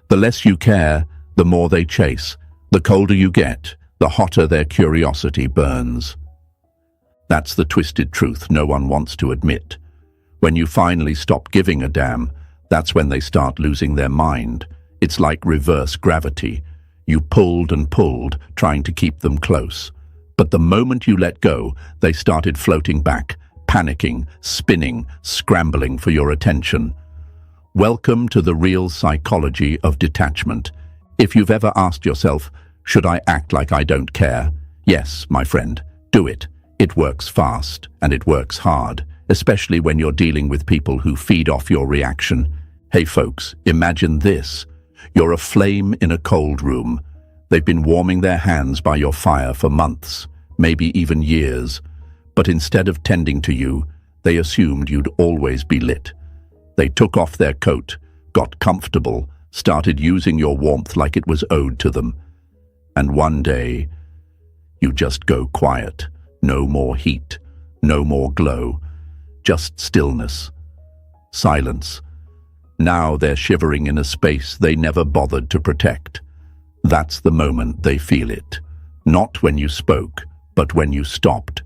The less you care, the more they chase. The colder you get, the hotter their curiosity burns. That's the twisted truth no one wants to admit. When you finally stop giving a damn, that's when they start losing their mind. It's like reverse gravity. You pulled and pulled, trying to keep them close. But the moment you let go, they started floating back, panicking, spinning, scrambling for your attention. Welcome to the real psychology of detachment. If you've ever asked yourself, should I act like I don't care? Yes, my friend, do it. It works fast and it works hard, especially when you're dealing with people who feed off your reaction. Hey folks, imagine this. You're a flame in a cold room. They've been warming their hands by your fire for months, maybe even years. But instead of tending to you, they assumed you'd always be lit. They took off their coat, got comfortable, started using your warmth like it was owed to them. And one day, you just go quiet. No more heat, no more glow, just stillness, silence. Now they're shivering in a space they never bothered to protect. That's the moment they feel it. Not when you spoke, but when you stopped.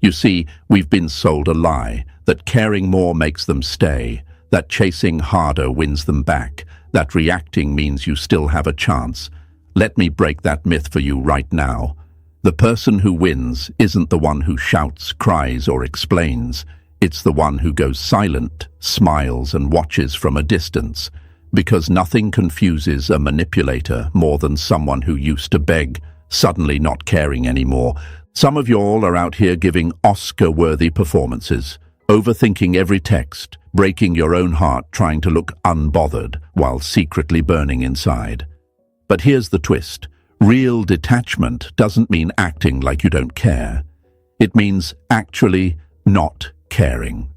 You see, we've been sold a lie, that caring more makes them stay, that chasing harder wins them back, that reacting means you still have a chance. Let me break that myth for you right now. The person who wins isn't the one who shouts, cries, or explains. It's the one who goes silent, smiles, and watches from a distance. Because nothing confuses a manipulator more than someone who used to beg, suddenly not caring anymore. Some of y'all are out here giving Oscar-worthy performances, overthinking every text, breaking your own heart trying to look unbothered while secretly burning inside. But here's the twist. Real detachment doesn't mean acting like you don't care. It means actually not caring.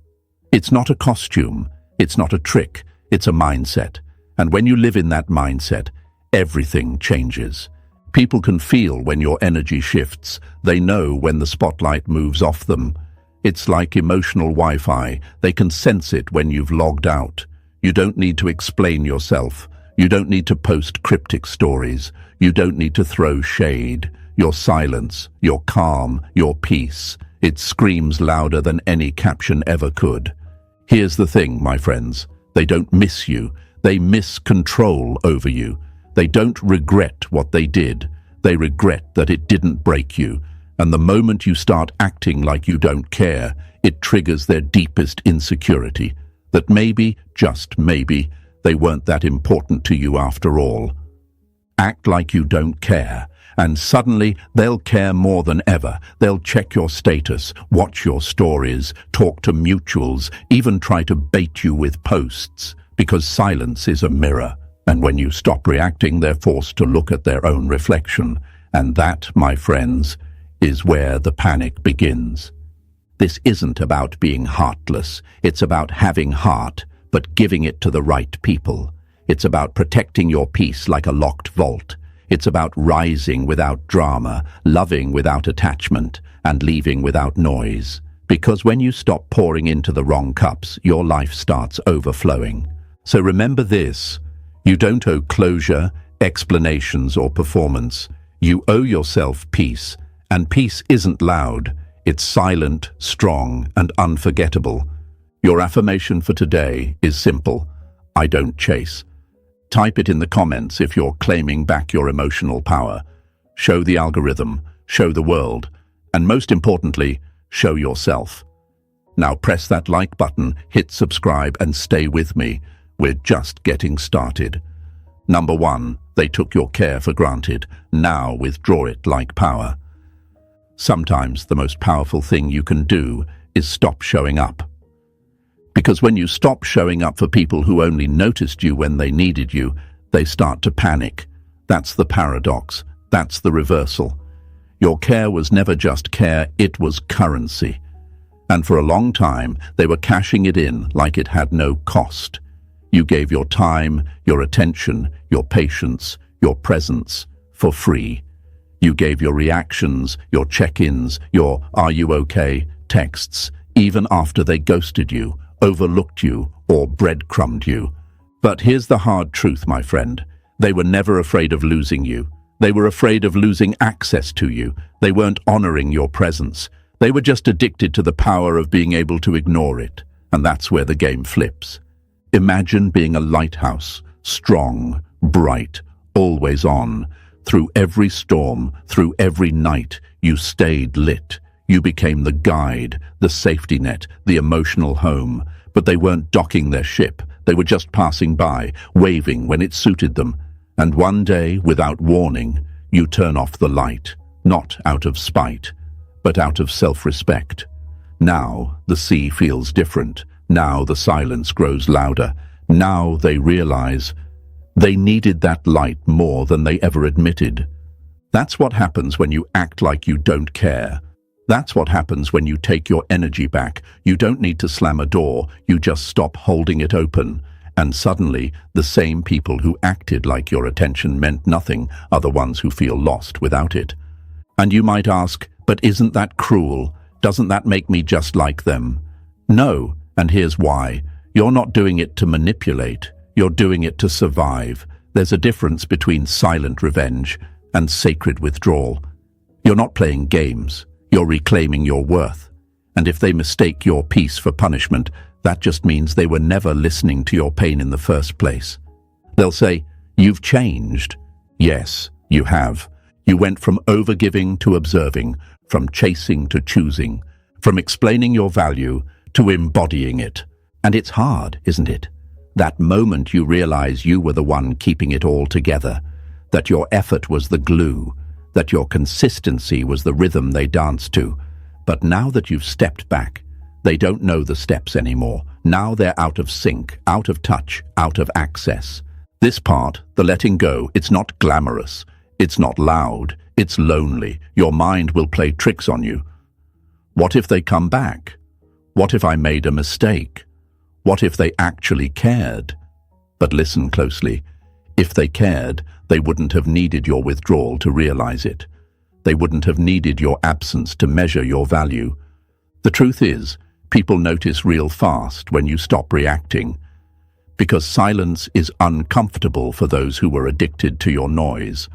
It's not a costume. It's not a trick. It's a mindset. And when you live in that mindset, everything changes. People can feel when your energy shifts. They know when the spotlight moves off them. It's like emotional Wi-Fi. They can sense it when you've logged out. You don't need to explain yourself. You don't need to post cryptic stories. You don't need to throw shade. Your silence, your calm, your peace, it screams louder than any caption ever could. Here's the thing, my friends. They don't miss you. They miss control over you. They don't regret what they did. They regret that it didn't break you. And the moment you start acting like you don't care, it triggers their deepest insecurity. That maybe, just maybe, they weren't that important to you after all. Act like you don't care, and suddenly they'll care more than ever. They'll check your status, watch your stories, talk to mutuals, even try to bait you with posts, because silence is a mirror. And when you stop reacting, they're forced to look at their own reflection. And that, my friends, is where the panic begins. This isn't about being heartless. It's about having heart, but giving it to the right people. It's about protecting your peace like a locked vault. It's about rising without drama, loving without attachment, and leaving without noise. Because when you stop pouring into the wrong cups, your life starts overflowing. So remember this. You don't owe closure, explanations, or performance. You owe yourself peace. And peace isn't loud. It's silent, strong, and unforgettable. Your affirmation for today is simple. I don't chase. Type it in the comments if you're claiming back your emotional power. Show the algorithm, show the world, and most importantly, show yourself. Now press that like button, hit subscribe, and stay with me. We're just getting started. Number 1, they took your care for granted. Now withdraw it like power. Sometimes the most powerful thing you can do is stop showing up. Because when you stop showing up for people who only noticed you when they needed you, they start to panic. That's the paradox. That's the reversal. Your care was never just care, it was currency. And for a long time, they were cashing it in like it had no cost. You gave your time, your attention, your patience, your presence for free. You gave your reactions, your check-ins, your "Are you okay?" texts, even after they ghosted you, overlooked you, or breadcrumbed you. But here's the hard truth, my friend. They were never afraid of losing you. They were afraid of losing access to you. They weren't honoring your presence. They were just addicted to the power of being able to ignore it. And that's where the game flips. Imagine being a lighthouse, strong, bright, always on. Through every storm, through every night, you stayed lit. You became the guide, the safety net, the emotional home. But they weren't docking their ship. They were just passing by, waving when it suited them. And one day, without warning, you turn off the light, not out of spite, but out of self-respect. Now the sea feels different. Now the silence grows louder. Now they realize they needed that light more than they ever admitted. That's what happens when you act like you don't care. That's what happens when you take your energy back. You don't need to slam a door, you just stop holding it open. And suddenly, the same people who acted like your attention meant nothing are the ones who feel lost without it. And you might ask, but isn't that cruel? Doesn't that make me just like them? No, and here's why. You're not doing it to manipulate. You're doing it to survive. There's a difference between silent revenge and sacred withdrawal. You're not playing games. You're reclaiming your worth. And if they mistake your peace for punishment, that just means they were never listening to your pain in the first place. They'll say, "You've changed." Yes, you have. You went from overgiving to observing, from chasing to choosing, from explaining your value to embodying it. And it's hard, isn't it? That moment you realize you were the one keeping it all together, that your effort was the glue, that your consistency was the rhythm they danced to. But now that you've stepped back, they don't know the steps anymore. Now they're out of sync, out of touch, out of access. This part, the letting go, it's not glamorous. It's not loud. It's lonely. Your mind will play tricks on you. What if they come back? What if I made a mistake? What if they actually cared? But listen closely. If they cared, they wouldn't have needed your withdrawal to realize it. They wouldn't have needed your absence to measure your value. The truth is, people notice real fast when you stop reacting. Because silence is uncomfortable for those who were addicted to your noise.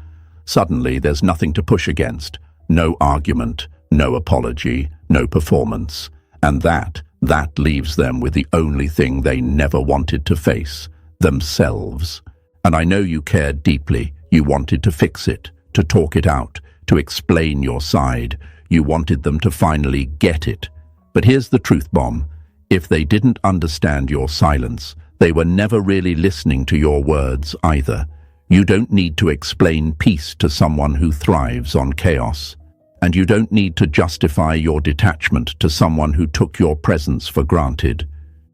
Suddenly, there's nothing to push against. No argument, no apology, no performance. And that leaves them with the only thing they never wanted to face, themselves. And I know you cared deeply. You wanted to fix it, to talk it out, to explain your side. You wanted them to finally get it. But here's the truth bomb. If they didn't understand your silence, they were never really listening to your words either. You don't need to explain peace to someone who thrives on chaos. And you don't need to justify your detachment to someone who took your presence for granted.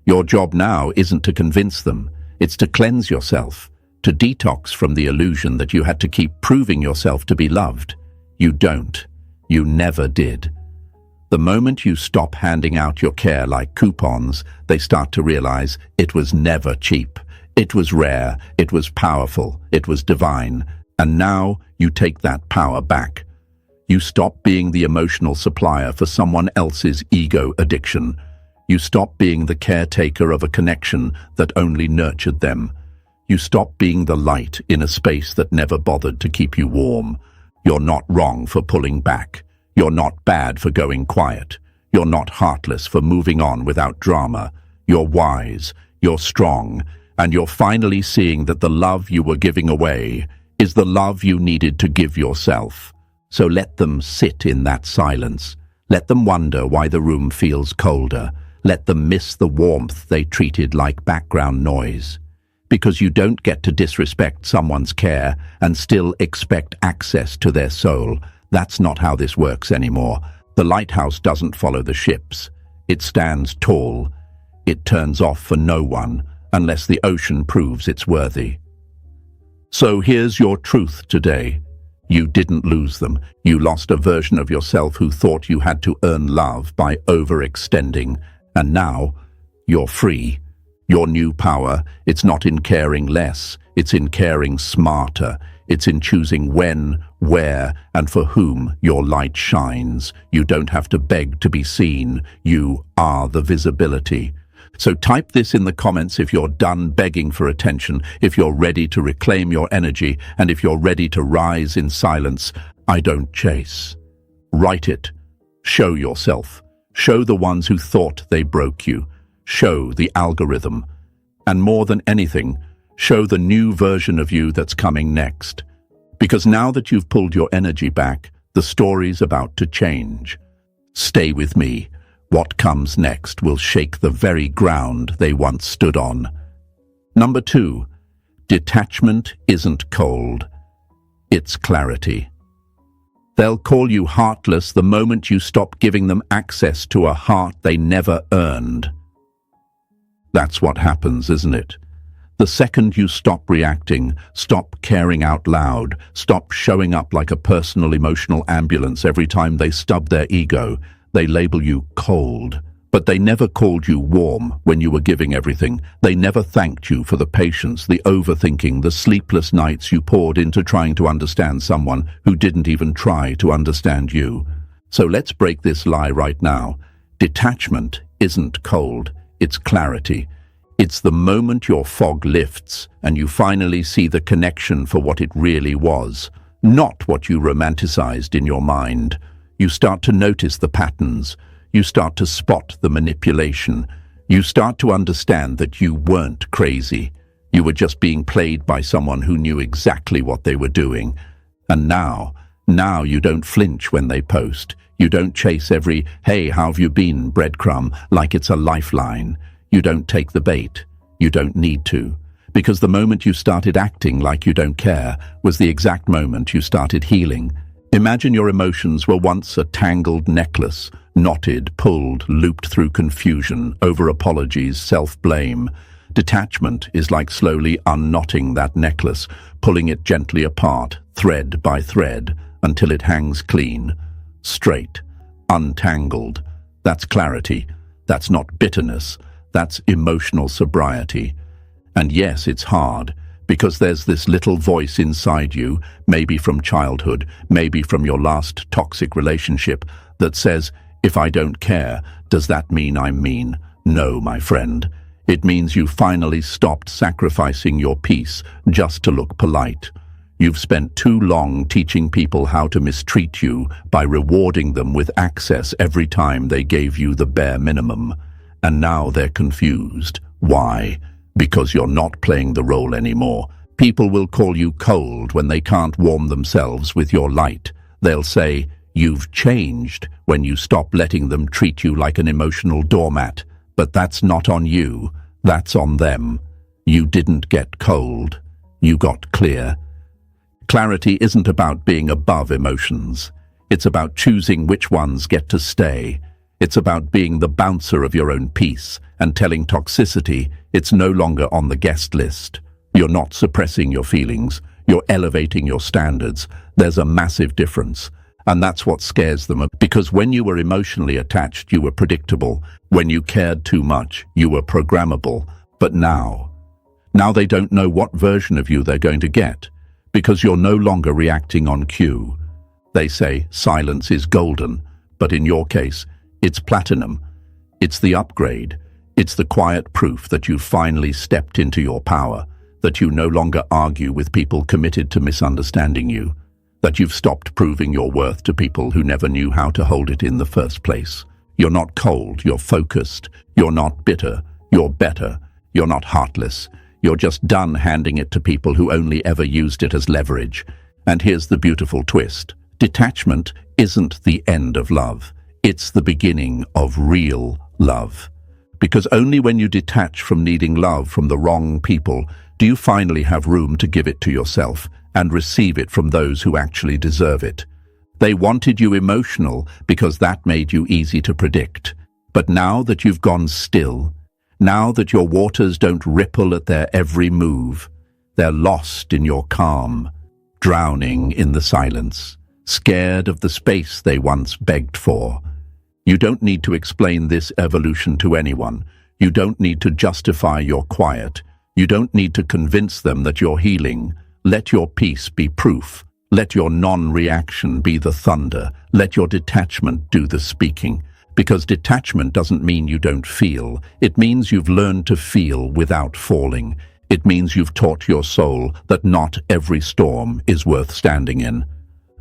Your job now isn't to convince them. It's to cleanse yourself, to detox from the illusion that you had to keep proving yourself to be loved. You don't. You never did. The moment you stop handing out your care like coupons, they start to realize it was never cheap. It was rare, it was powerful, it was divine. And now you take that power back. You stop being the emotional supplier for someone else's ego addiction. You stop being the caretaker of a connection that only nurtured them. You stop being the light in a space that never bothered to keep you warm. You're not wrong for pulling back. You're not bad for going quiet. You're not heartless for moving on without drama. You're wise, you're strong, and you're finally seeing that the love you were giving away is the love you needed to give yourself. So let them sit in that silence. Let them wonder why the room feels colder. Let them miss the warmth they treated like background noise. Because you don't get to disrespect someone's care and still expect access to their soul. That's not how this works anymore. The lighthouse doesn't follow the ships. It stands tall. It turns off for no one unless the ocean proves it's worthy. So here's your truth today. You didn't lose them. You lost a version of yourself who thought you had to earn love by overextending. And now, you're free. Your new power, it's not in caring less. It's in caring smarter. It's in choosing when, where, and for whom your light shines. You don't have to beg to be seen. You are the visibility. So type this in the comments if you're done begging for attention, if you're ready to reclaim your energy, and if you're ready to rise in silence. I don't chase. Write it. Show yourself. Show the ones who thought they broke you. Show the algorithm. And more than anything, show the new version of you that's coming next. Because now that you've pulled your energy back, the story's about to change. Stay with me. What comes next will shake the very ground they once stood on. Number 2, detachment isn't cold. It's clarity. They'll call you heartless the moment you stop giving them access to a heart they never earned. That's what happens, isn't it? The second you stop reacting, stop caring out loud, stop showing up like a personal emotional ambulance every time they stub their ego, they label you cold. But they never called you warm when you were giving everything. They never thanked you for the patience, the overthinking, the sleepless nights you poured into trying to understand someone who didn't even try to understand you. So let's break this lie right now. Detachment isn't cold, it's clarity. It's the moment your fog lifts and you finally see the connection for what it really was, not what you romanticized in your mind. You start to notice the patterns. You start to spot the manipulation. You start to understand that you weren't crazy. You were just being played by someone who knew exactly what they were doing. And now you don't flinch when they post. You don't chase every, "Hey, how have you been?" breadcrumb like it's a lifeline. You don't take the bait. You don't need to. Because the moment you started acting like you don't care was the exact moment you started healing. Imagine your emotions were once a tangled necklace, knotted, pulled, looped through confusion, over apologies, self-blame. Detachment is like slowly unknotting that necklace, pulling it gently apart, thread by thread, until it hangs clean, straight, untangled. That's clarity. That's not bitterness. That's emotional sobriety. And yes, it's hard, because there's this little voice inside you, maybe from childhood, maybe from your last toxic relationship, that says, "If I don't care, does that mean I'm mean?" No, my friend. It means you finally stopped sacrificing your peace just to look polite. You've spent too long teaching people how to mistreat you by rewarding them with access every time they gave you the bare minimum. And now they're confused. Why? Because you're not playing the role anymore. People will call you cold when they can't warm themselves with your light. They'll say, "You've changed," when you stop letting them treat you like an emotional doormat. But that's not on you. That's on them. You didn't get cold. You got clear. Clarity isn't about being above emotions. It's about choosing which ones get to stay. It's about being the bouncer of your own peace and telling toxicity it's no longer on the guest list. You're not suppressing your feelings. You're elevating your standards. There's a massive difference. And that's what scares them, because when you were emotionally attached, you were predictable. When you cared too much, you were programmable. But now they don't know what version of you they're going to get, because you're no longer reacting on cue. They say silence is golden, but in your case, it's platinum. It's the upgrade. It's the quiet proof that you've finally stepped into your power, that you no longer argue with people committed to misunderstanding you, that you've stopped proving your worth to people who never knew how to hold it in the first place. You're not cold, you're focused. You're not bitter, you're better. You're not heartless. You're just done handing it to people who only ever used it as leverage. And here's the beautiful twist. Detachment isn't the end of love. It's the beginning of real love. Because only when you detach from needing love from the wrong people do you finally have room to give it to yourself and receive it from those who actually deserve it. They wanted you emotional because that made you easy to predict. But now that you've gone still, now that your waters don't ripple at their every move, they're lost in your calm, drowning in the silence, scared of the space they once begged for. You don't need to explain this evolution to anyone. You don't need to justify your quiet. You don't need to convince them that you're healing. Let your peace be proof. Let your non-reaction be the thunder. Let your detachment do the speaking. Because detachment doesn't mean you don't feel. It means you've learned to feel without falling. It means you've taught your soul that not every storm is worth standing in.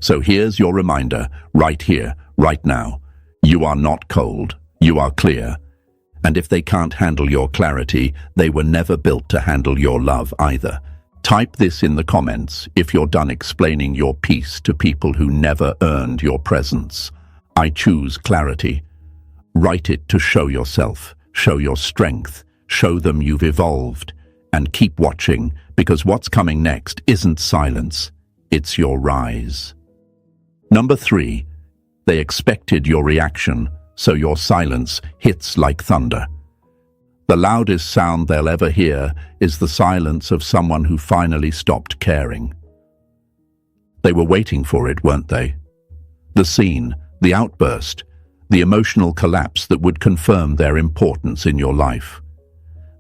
So here's your reminder, right here, right now. You are not cold. You are clear. And if they can't handle your clarity, they were never built to handle your love either. Type this in the comments if you're done explaining your peace to people who never earned your presence. I choose clarity. Write it to show yourself, show your strength, show them you've evolved, and keep watching, because what's coming next isn't silence, it's your rise. Number 3, they expected your reaction, so your silence hits like thunder. The loudest sound they'll ever hear is the silence of someone who finally stopped caring. They were waiting for it, weren't they? The scene, the outburst, the emotional collapse that would confirm their importance in your life.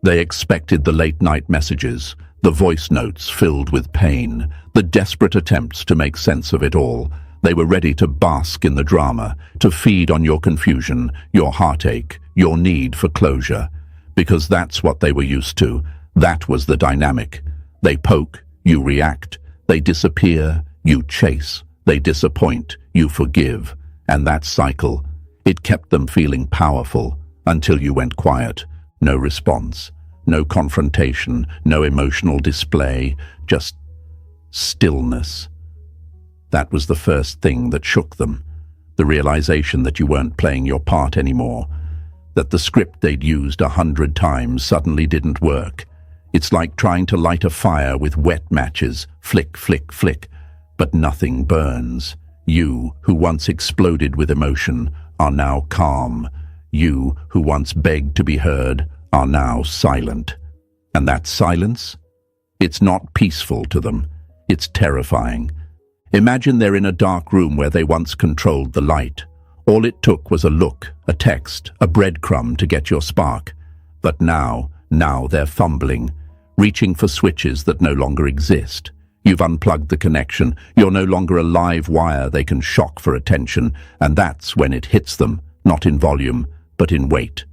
They expected the late-night messages, the voice notes filled with pain, the desperate attempts to make sense of it all. They were ready to bask in the drama, to feed on your confusion, your heartache, your need for closure. Because that's what they were used to. That was the dynamic. They poke, you react. They disappear, you chase. They disappoint, you forgive. And that cycle, it kept them feeling powerful until you went quiet. No response, no confrontation, no emotional display, just stillness. That was the first thing that shook them. The realization that you weren't playing your part anymore. That the script they'd used 100 times suddenly didn't work. It's like trying to light a fire with wet matches, flick, flick, flick, but nothing burns. You, who once exploded with emotion, are now calm. You, who once begged to be heard, are now silent. And that silence? It's not peaceful to them. It's terrifying. Imagine they're in a dark room where they once controlled the light. All it took was a look, a text, a breadcrumb to get your spark. But now they're fumbling, reaching for switches that no longer exist. You've unplugged the connection. You're no longer a live wire they can shock for attention, and that's when it hits them, not in volume, but in weight.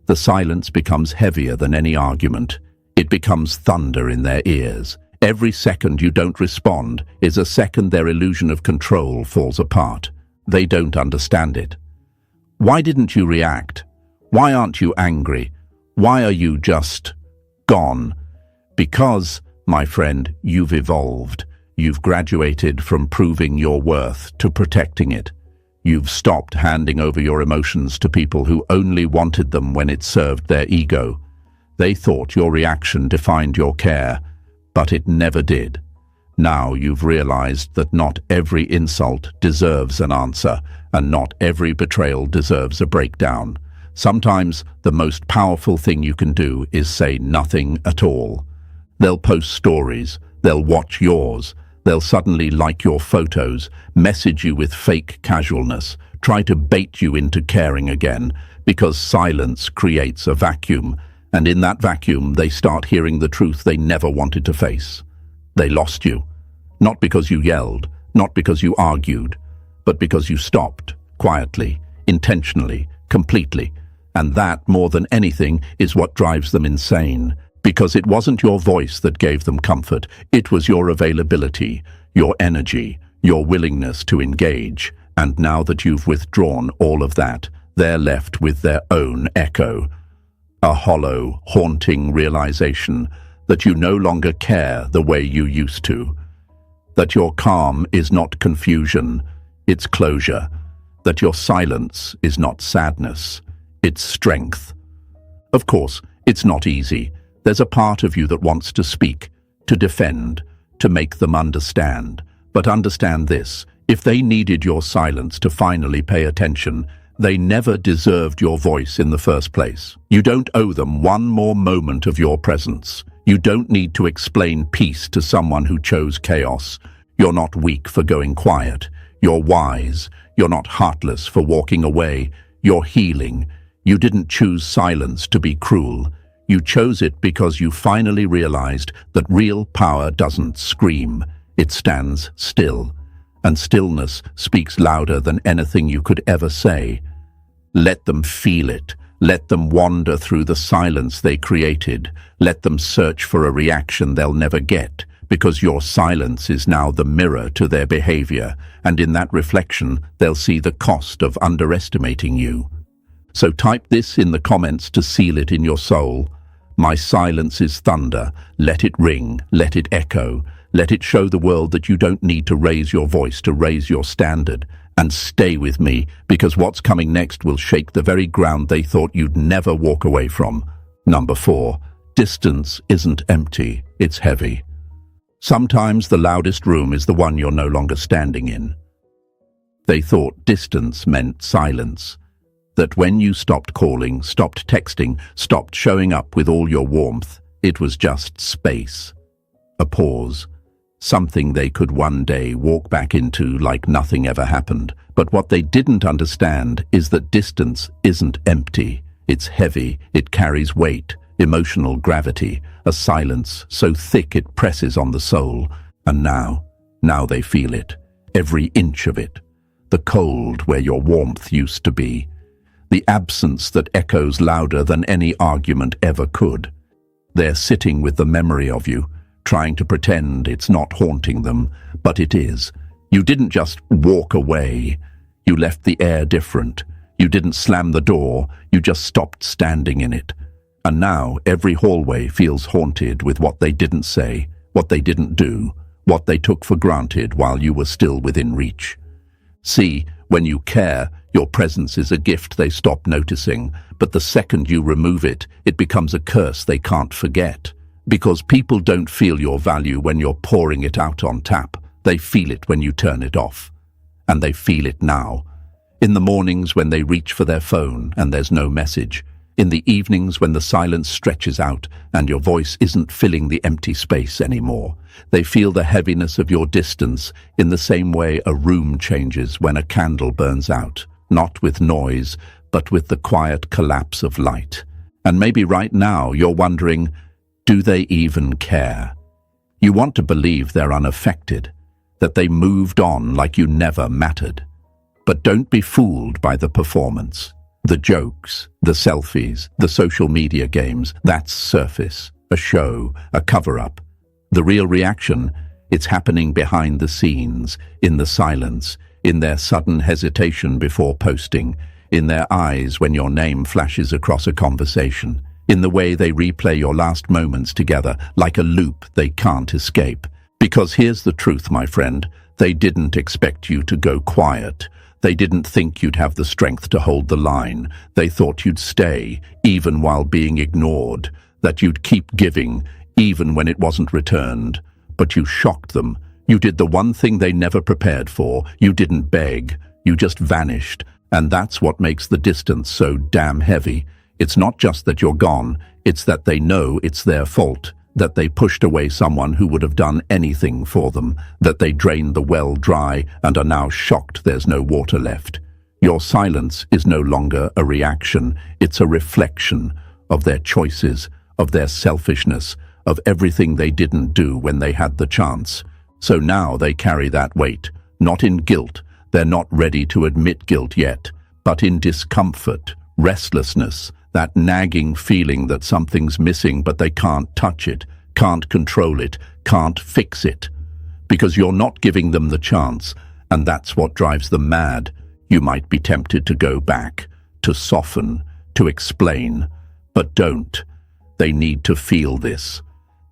The silence becomes heavier than any argument. It becomes thunder in their ears. Every second you don't respond is a second their illusion of control falls apart. They don't understand it. Why didn't you react? Why aren't you angry? Why are you just gone? Because, my friend, you've evolved. You've graduated from proving your worth to protecting it. You've stopped handing over your emotions to people who only wanted them when it served their ego. They thought your reaction defined your care, but it never did. Now you've realized that not every insult deserves an answer, and not every betrayal deserves a breakdown. Sometimes the most powerful thing you can do is say nothing at all. They'll post stories, they'll watch yours, they'll suddenly like your photos, message you with fake casualness, try to bait you into caring again, because silence creates a vacuum, and in that vacuum they start hearing the truth they never wanted to face. They lost you. Not because you yelled, not because you argued, but because you stopped, quietly, intentionally, completely. And that, more than anything, is what drives them insane. Because it wasn't your voice that gave them comfort, it was your availability, your energy, your willingness to engage. And now that you've withdrawn all of that, they're left with their own echo. A hollow, haunting realization that you no longer care the way you used to. That your calm is not confusion, it's closure. That your silence is not sadness, it's strength. Of course, it's not easy. There's a part of you that wants to speak, to defend, to make them understand. But understand this, if they needed your silence to finally pay attention, they never deserved your voice in the first place. You don't owe them one more moment of your presence. You don't need to explain peace to someone who chose chaos. You're not weak for going quiet. You're wise. You're not heartless for walking away. You're healing. You didn't choose silence to be cruel. You chose it because you finally realized that real power doesn't scream. It stands still. And stillness speaks louder than anything you could ever say. Let them feel it. Let them wander through the silence they created. Let them search for a reaction they'll never get, because your silence is now the mirror to their behavior, and in that reflection, they'll see the cost of underestimating you. So type this in the comments to seal it in your soul. My silence is thunder. Let it ring. Let it echo. Let it show the world that you don't need to raise your voice to raise your standard. And stay with me, because what's coming next will shake the very ground they thought you'd never walk away from. Number 4. Distance isn't empty, it's heavy. Sometimes the loudest room is the one you're no longer standing in. They thought distance meant silence. That when you stopped calling, stopped texting, stopped showing up with all your warmth, it was just space. A pause. Something they could one day walk back into like nothing ever happened. But what they didn't understand is that distance isn't empty. It's heavy, it carries weight, emotional gravity, a silence so thick it presses on the soul. And now they feel it, every inch of it. The cold where your warmth used to be. The absence that echoes louder than any argument ever could. They're sitting with the memory of you, trying to pretend it's not haunting them, but it is. You didn't just walk away. You left the air different. You didn't slam the door. You just stopped standing in it. And now every hallway feels haunted with what they didn't say, what they didn't do, what they took for granted while you were still within reach. See, when you care, your presence is a gift they stop noticing, but the second you remove it, it becomes a curse they can't forget. Because people don't feel your value when you're pouring it out on tap. They feel it when you turn it off. And they feel it now. In the mornings when they reach for their phone and there's no message. In the evenings when the silence stretches out and your voice isn't filling the empty space anymore. They feel the heaviness of your distance in the same way a room changes when a candle burns out. Not with noise, but with the quiet collapse of light. And maybe right now you're wondering, do they even care? You want to believe they're unaffected, that they moved on like you never mattered. But don't be fooled by the performance. The jokes, the selfies, the social media games, that's surface, a show, a cover-up. The real reaction, it's happening behind the scenes, in the silence, in their sudden hesitation before posting, in their eyes when your name flashes across a conversation. In the way they replay your last moments together, like a loop they can't escape. Because here's the truth, my friend, they didn't expect you to go quiet. They didn't think you'd have the strength to hold the line. They thought you'd stay, even while being ignored, that you'd keep giving, even when it wasn't returned. But you shocked them. You did the one thing they never prepared for. You didn't beg. You just vanished. And that's what makes the distance so damn heavy. It's not just that you're gone, it's that they know it's their fault, that they pushed away someone who would have done anything for them, that they drained the well dry and are now shocked there's no water left. Your silence is no longer a reaction, it's a reflection of their choices, of their selfishness, of everything they didn't do when they had the chance. So now they carry that weight, not in guilt, they're not ready to admit guilt yet, but in discomfort, restlessness, that nagging feeling that something's missing but they can't touch it, can't control it, can't fix it. Because you're not giving them the chance, and that's what drives them mad. You might be tempted to go back, to soften, to explain, but don't. They need to feel this.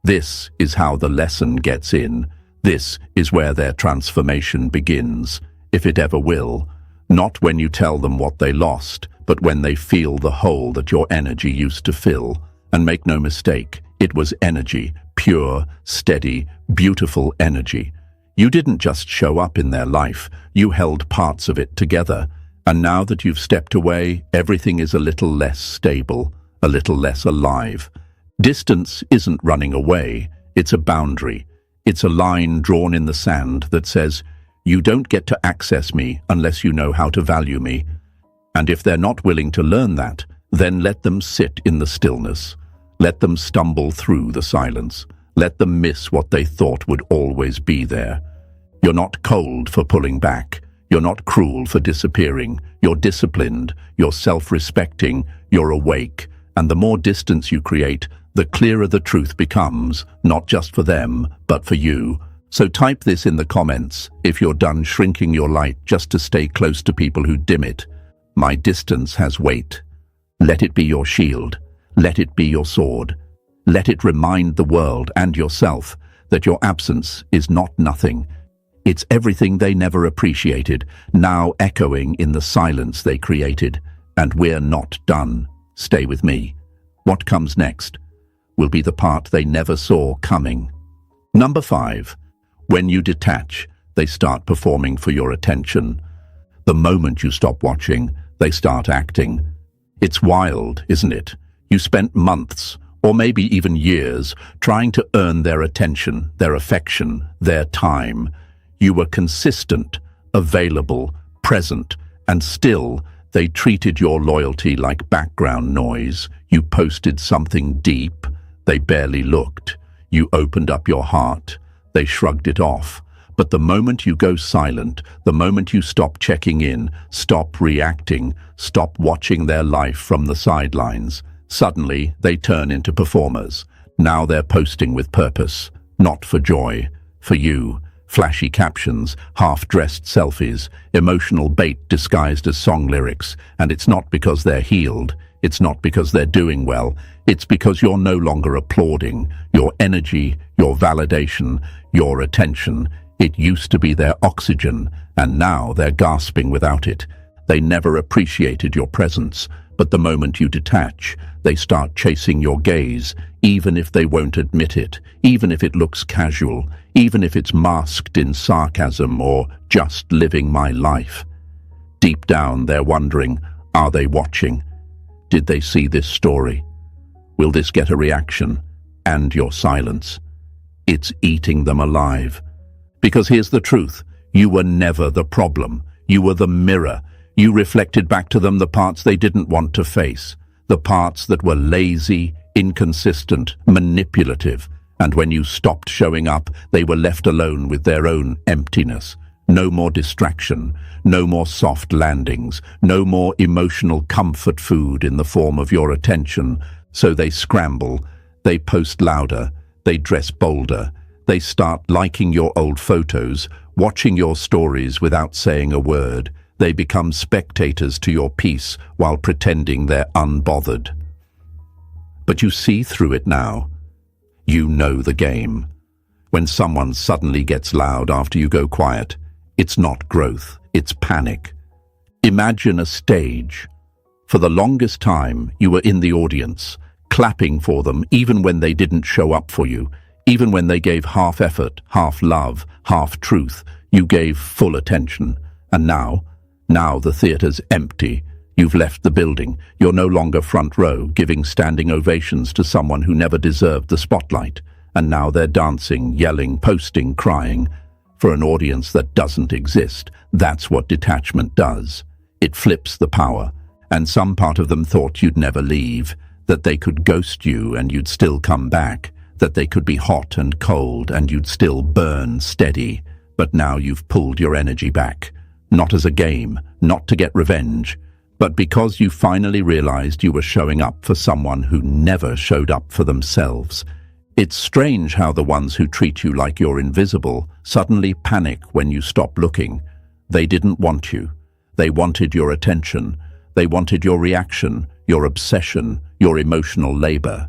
This is how the lesson gets in. This is where their transformation begins, if it ever will. Not when you tell them what they lost, but when they feel the hole that your energy used to fill. And make no mistake, it was energy, pure, steady, beautiful energy. You didn't just show up in their life, you held parts of it together. And now that you've stepped away, everything is a little less stable, a little less alive. Distance isn't running away, it's a boundary. It's a line drawn in the sand that says, you don't get to access me unless you know how to value me. And if they're not willing to learn that, then let them sit in the stillness. Let them stumble through the silence. Let them miss what they thought would always be there. You're not cold for pulling back. You're not cruel for disappearing. You're disciplined, you're self-respecting, you're awake, and the more distance you create, the clearer the truth becomes, not just for them, but for you. So type this in the comments if you're done shrinking your light just to stay close to people who dim it. My distance has weight. Let it be your shield. Let it be your sword. Let it remind the world and yourself that your absence is not nothing. It's everything they never appreciated, now echoing in the silence they created. And we're not done. Stay with me. What comes next will be the part they never saw coming. Number 5. When you detach, they start performing for your attention. The moment you stop watching, they start acting. It's wild, isn't it? You spent months, or maybe even years, trying to earn their attention, their affection, their time. You were consistent, available, present, and still they treated your loyalty like background noise. You posted something deep, they barely looked. You opened up your heart, they shrugged it off. But the moment you go silent, the moment you stop checking in, stop reacting, stop watching their life from the sidelines, suddenly they turn into performers. Now they're posting with purpose, not for joy, for you. Flashy captions, half-dressed selfies, emotional bait disguised as song lyrics. And it's not because they're healed. It's not because they're doing well. It's because you're no longer applauding. Your energy, your validation, your attention. It used to be their oxygen, and now they're gasping without it. They never appreciated your presence, but the moment you detach, they start chasing your gaze, even if they won't admit it, even if it looks casual, even if it's masked in sarcasm or just living my life. Deep down, they're wondering, are they watching? Did they see this story? Will this get a reaction? And your silence. It's eating them alive. Because here's the truth, you were never the problem. You were the mirror. You reflected back to them the parts they didn't want to face, the parts that were lazy, inconsistent, manipulative. And when you stopped showing up, they were left alone with their own emptiness. No more distraction, no more soft landings, no more emotional comfort food in the form of your attention. So they scramble, they post louder, they dress bolder, they start liking your old photos, watching your stories without saying a word. They become spectators to your peace while pretending they're unbothered. But you see through it now. You know the game. When someone suddenly gets loud after you go quiet, it's not growth, it's panic. Imagine a stage. For the longest time, you were in the audience, clapping for them even when they didn't show up for you, even when they gave half effort, half love, half truth. You gave full attention. And now the theater's empty. You've left the building. You're no longer front row, giving standing ovations to someone who never deserved the spotlight. And now they're dancing, yelling, posting, crying for an audience that doesn't exist. That's what detachment does. It flips the power. And some part of them thought you'd never leave, that they could ghost you and you'd still come back, that they could be hot and cold and you'd still burn steady. But now you've pulled your energy back. Not as a game, not to get revenge, but because you finally realized you were showing up for someone who never showed up for themselves. It's strange how the ones who treat you like you're invisible suddenly panic when you stop looking. They didn't want you. They wanted your attention. They wanted your reaction, your obsession, your emotional labor.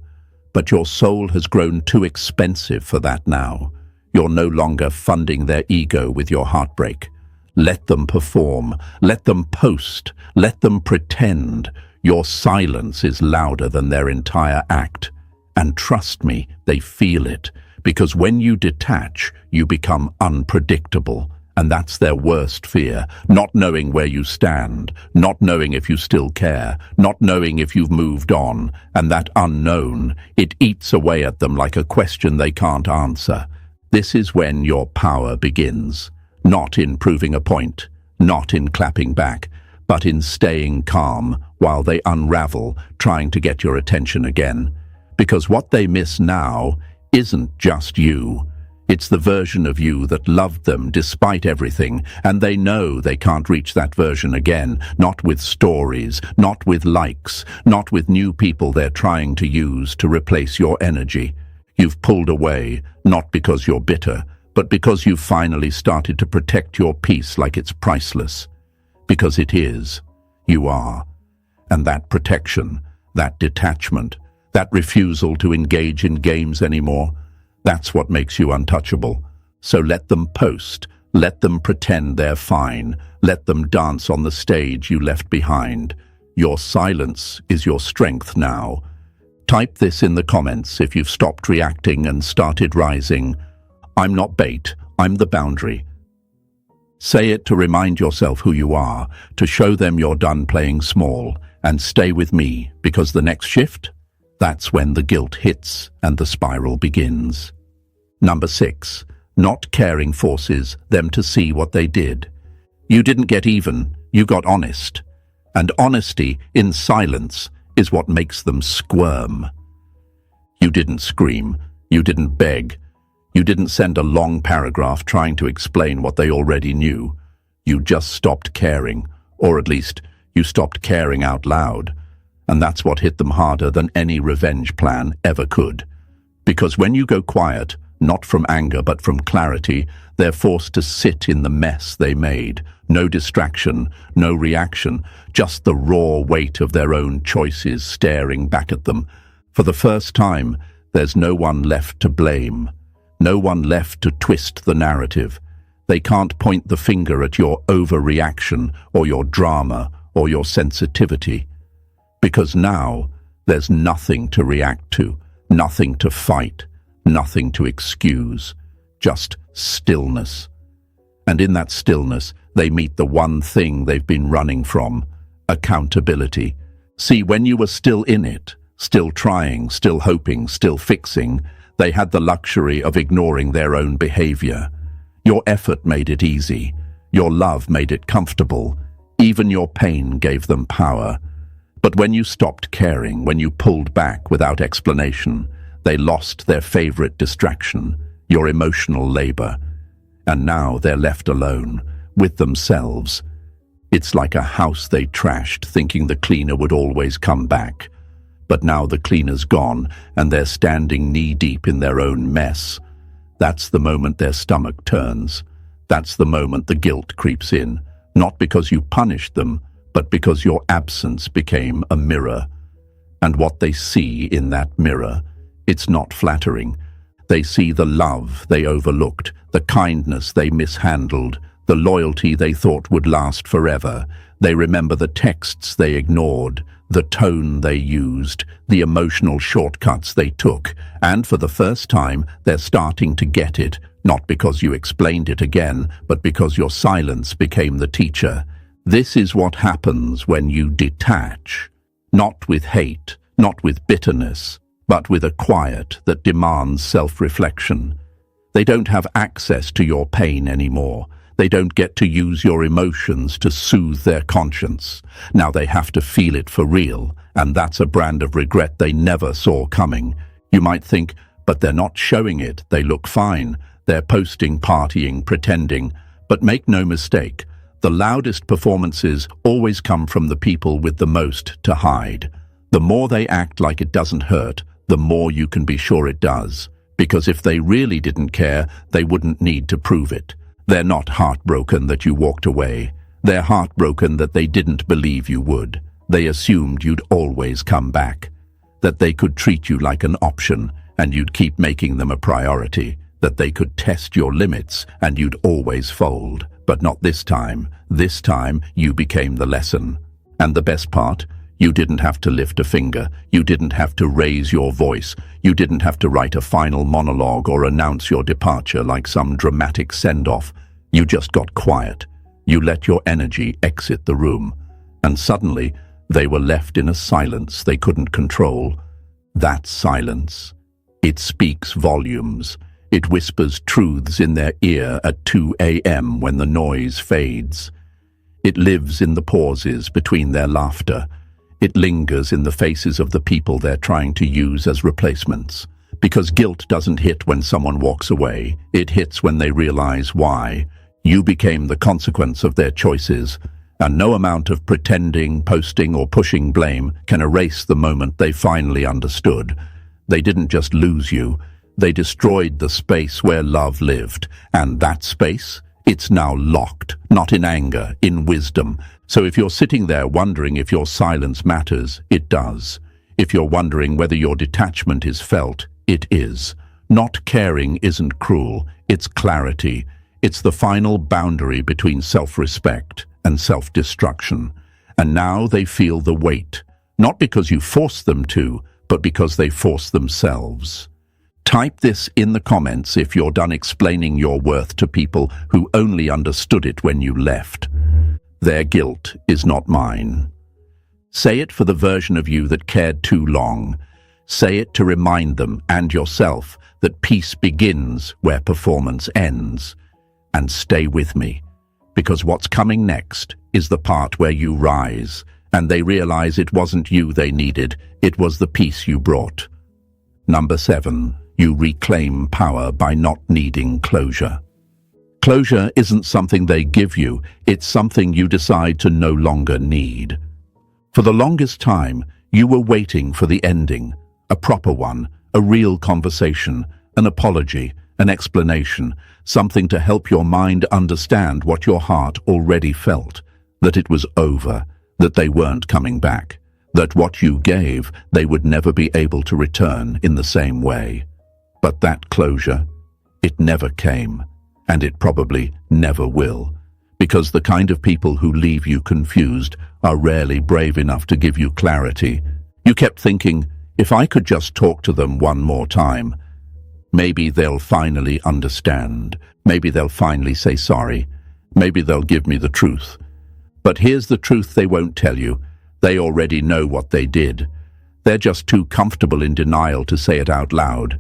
But your soul has grown too expensive for that now. You're no longer funding their ego with your heartbreak. Let them perform, let them post, let them pretend. Your silence is louder than their entire act. And trust me, they feel it, because when you detach, you become unpredictable. And that's their worst fear, not knowing where you stand, not knowing if you still care, not knowing if you've moved on. And that unknown, it eats away at them like a question they can't answer. This is when your power begins. Not in proving a point, not in clapping back, but in staying calm while they unravel, trying to get your attention again. Because what they miss now isn't just you. It's the version of you that loved them despite everything, and they know they can't reach that version again, not with stories, not with likes, not with new people they're trying to use to replace your energy. You've pulled away, not because you're bitter, but because you've finally started to protect your peace like it's priceless. Because it is. You are. And that protection, that detachment, that refusal to engage in games anymore, that's what makes you untouchable. So let them post, let them pretend they're fine, let them dance on the stage you left behind. Your silence is your strength now. Type this in the comments if you've stopped reacting and started rising. I'm not bait, I'm the boundary. Say it to remind yourself who you are, to show them you're done playing small, and stay with me, because the next shift, that's when the guilt hits and the spiral begins. Number 6, not caring forces them to see what they did. You didn't get even, you got honest. And honesty in silence is what makes them squirm. You didn't scream, you didn't beg, you didn't send a long paragraph trying to explain what they already knew. You just stopped caring, or at least you stopped caring out loud. And that's what hit them harder than any revenge plan ever could. Because when you go quiet, not from anger but from clarity, they're forced to sit in the mess they made. No distraction, no reaction, just the raw weight of their own choices staring back at them. For the first time, there's no one left to blame. No one left to twist the narrative. They can't point the finger at your overreaction or your drama or your sensitivity. Because now, there's nothing to react to, nothing to fight, nothing to excuse, just stillness. And in that stillness, they meet the one thing they've been running from: accountability. See, when you were still in it, still trying, still hoping, still fixing, they had the luxury of ignoring their own behavior. Your effort made it easy. Your love made it comfortable. Even your pain gave them power. But when you stopped caring, when you pulled back without explanation, they lost their favorite distraction, your emotional labor. And now they're left alone, with themselves. It's like a house they trashed, thinking the cleaner would always come back. But now the cleaner's gone, and they're standing knee-deep in their own mess. That's the moment their stomach turns. That's the moment the guilt creeps in, not because you punished them, but because your absence became a mirror. And what they see in that mirror, it's not flattering. They see the love they overlooked, the kindness they mishandled, the loyalty they thought would last forever. They remember the texts they ignored, the tone they used, the emotional shortcuts they took, and for the first time, they're starting to get it, not because you explained it again, but because your silence became the teacher. This is what happens when you detach, not with hate, not with bitterness, but with a quiet that demands self-reflection. They don't have access to your pain anymore. They don't get to use your emotions to soothe their conscience. Now they have to feel it for real, and that's a brand of regret they never saw coming. You might think, but they're not showing it, they look fine. They're posting, partying, pretending. But make no mistake, the loudest performances always come from the people with the most to hide. The more they act like it doesn't hurt, the more you can be sure it does. Because if they really didn't care, they wouldn't need to prove it. They're not heartbroken that you walked away. They're heartbroken that they didn't believe you would. They assumed you'd always come back. That they could treat you like an option and you'd keep making them a priority. That they could test your limits and you'd always fold. But not this time. This time, you became the lesson. And the best part? You didn't have to lift a finger. You didn't have to raise your voice. You didn't have to write a final monologue or announce your departure like some dramatic send-off. You just got quiet. You let your energy exit the room. And suddenly, they were left in a silence they couldn't control. That silence. It speaks volumes. It whispers truths in their ear at 2 a.m. when the noise fades. It lives in the pauses between their laughter. It lingers in the faces of the people they're trying to use as replacements. Because guilt doesn't hit when someone walks away. It hits when they realize why. You became the consequence of their choices, and no amount of pretending, posting, or pushing blame can erase the moment they finally understood. They didn't just lose you. They destroyed the space where love lived, and that space, it's now locked, not in anger, in wisdom. So if you're sitting there wondering if your silence matters, it does. If you're wondering whether your detachment is felt, it is. Not caring isn't cruel, it's clarity. It's the final boundary between self-respect and self-destruction. And now they feel the weight, not because you forced them to, but because they force themselves. Type this in the comments if you're done explaining your worth to people who only understood it when you left. Their guilt is not mine. Say it for the version of you that cared too long. Say it to remind them and yourself that peace begins where performance ends. And stay with me, because what's coming next is the part where you rise, and they realize it wasn't you they needed, it was the peace you brought. Number 7, you reclaim power by not needing closure. Closure isn't something they give you, it's something you decide to no longer need. For the longest time, you were waiting for the ending, a proper one, a real conversation, an apology, an explanation, something to help your mind understand what your heart already felt, that it was over, that they weren't coming back, that what you gave they would never be able to return in the same way. But that closure, it never came, and it probably never will, because the kind of people who leave you confused are rarely brave enough to give you clarity. You kept thinking, if I could just talk to them one more time, maybe they'll finally understand. Maybe they'll finally say sorry. Maybe they'll give me the truth. But here's the truth they won't tell you. They already know what they did. They're just too comfortable in denial to say it out loud.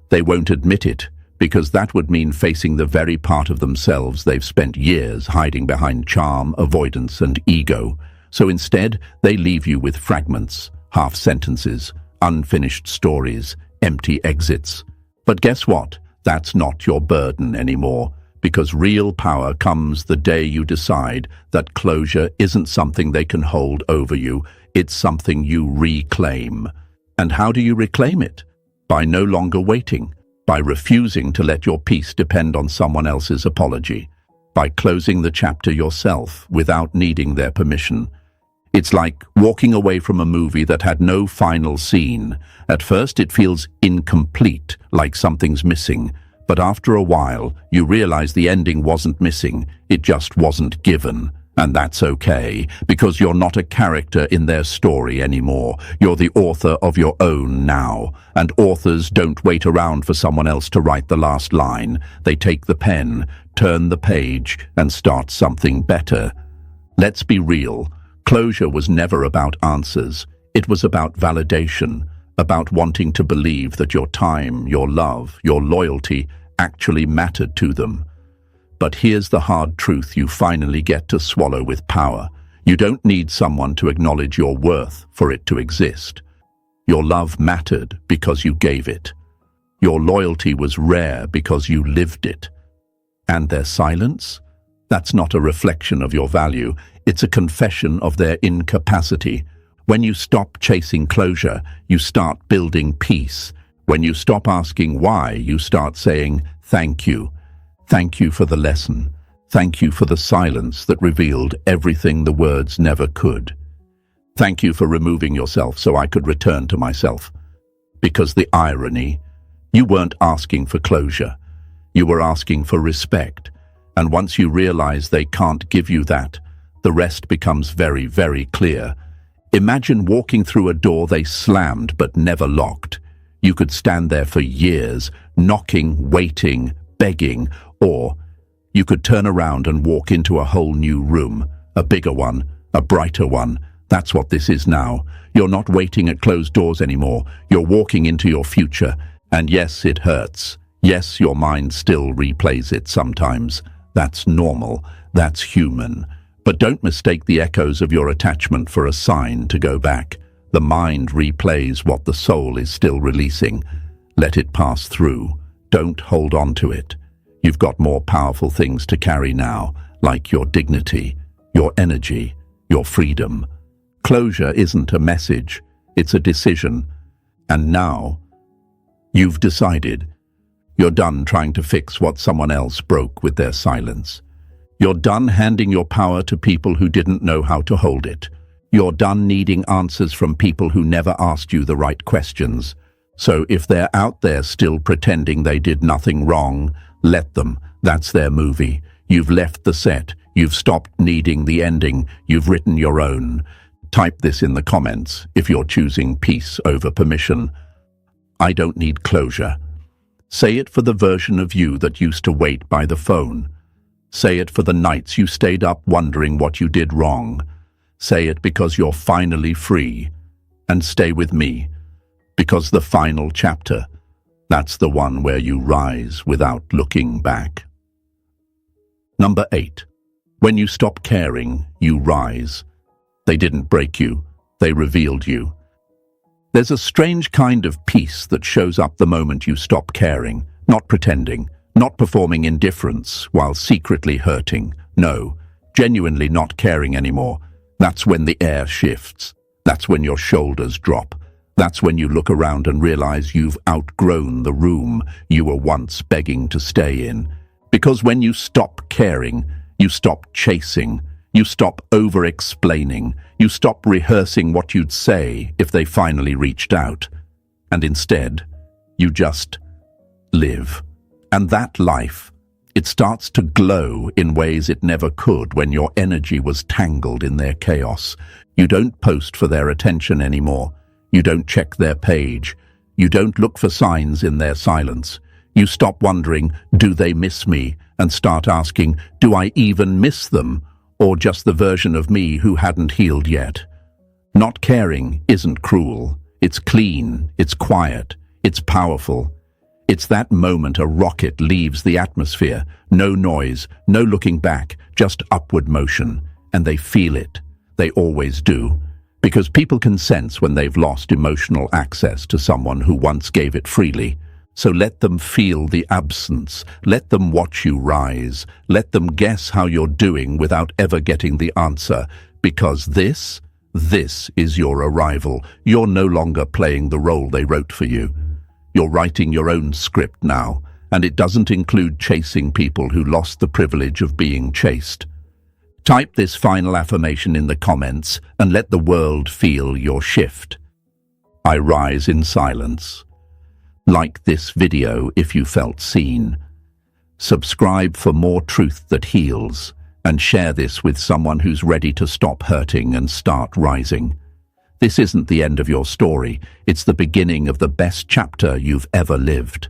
They won't admit it, because that would mean facing the very part of themselves they've spent years hiding behind charm, avoidance, and ego. So instead, they leave you with fragments, half sentences, unfinished stories, empty exits. But guess what? That's not your burden anymore, because real power comes the day you decide that closure isn't something they can hold over you, it's something you reclaim. And how do you reclaim it? By no longer waiting, by refusing to let your peace depend on someone else's apology, by closing the chapter yourself without needing their permission. It's like walking away from a movie that had no final scene. At first it feels incomplete, like something's missing, but after a while you realize the ending wasn't missing, it just wasn't given. And that's okay, because you're not a character in their story anymore. You're the author of your own now, and authors don't wait around for someone else to write the last line. They take the pen, turn the page, and start something better. Let's be real. Closure was never about answers. It was about validation, about wanting to believe that your time, your love, your loyalty actually mattered to them. But here's the hard truth you finally get to swallow with power. You don't need someone to acknowledge your worth for it to exist. Your love mattered because you gave it. Your loyalty was rare because you lived it. And their silence? That's not a reflection of your value. It's a confession of their incapacity. When you stop chasing closure, you start building peace. When you stop asking why, you start saying, thank you. Thank you for the lesson. Thank you for the silence that revealed everything the words never could. Thank you for removing yourself so I could return to myself. Because the irony, you weren't asking for closure. You were asking for respect. And once you realize they can't give you that, the rest becomes very, very clear. Imagine walking through a door they slammed but never locked. You could stand there for years, knocking, waiting, begging, or you could turn around and walk into a whole new room, a bigger one, a brighter one. That's what this is now. You're not waiting at closed doors anymore. You're walking into your future. And yes, it hurts. Yes, your mind still replays it sometimes. That's normal. That's human. But don't mistake the echoes of your attachment for a sign to go back. The mind replays what the soul is still releasing. Let it pass through. Don't hold on to it. You've got more powerful things to carry now, like your dignity, your energy, your freedom. Closure isn't a message, it's a decision. And now, you've decided. You're done trying to fix what someone else broke with their silence. You're done handing your power to people who didn't know how to hold it. You're done needing answers from people who never asked you the right questions. So if they're out there still pretending they did nothing wrong, let them. That's their movie. You've left the set. You've stopped needing the ending. You've written your own. Type this in the comments if you're choosing peace over permission. I don't need closure. Say it for the version of you that used to wait by the phone. Say it for the nights you stayed up wondering what you did wrong. Say it because you're finally free. And stay with me, because the final chapter, that's the one where you rise without looking back. Number 8. When you stop caring, you rise. They didn't break you, they revealed you. There's a strange kind of peace that shows up the moment you stop caring, not pretending, not performing indifference while secretly hurting. No, genuinely not caring anymore. That's when the air shifts. That's when your shoulders drop. That's when you look around and realize you've outgrown the room you were once begging to stay in. Because when you stop caring, you stop chasing. You stop over-explaining. You stop rehearsing what you'd say if they finally reached out. And instead, you just live. And that life, it starts to glow in ways it never could when your energy was tangled in their chaos. You don't post for their attention anymore. You don't check their page. You don't look for signs in their silence. You stop wondering, do they miss me? And start asking, do I even miss them? Or just the version of me who hadn't healed yet? Not caring isn't cruel. It's clean, it's quiet, it's powerful. It's that moment a rocket leaves the atmosphere. No noise, no looking back, just upward motion. And they feel it. They always do. Because people can sense when they've lost emotional access to someone who once gave it freely. So let them feel the absence. Let them watch you rise. Let them guess how you're doing without ever getting the answer. Because this is your arrival. You're no longer playing the role they wrote for you. You're writing your own script now, and it doesn't include chasing people who lost the privilege of being chased. Type this final affirmation in the comments and let the world feel your shift. I rise in silence. Like this video if you felt seen. Subscribe for more truth that heals, and share this with someone who's ready to stop hurting and start rising. This isn't the end of your story, it's the beginning of the best chapter you've ever lived.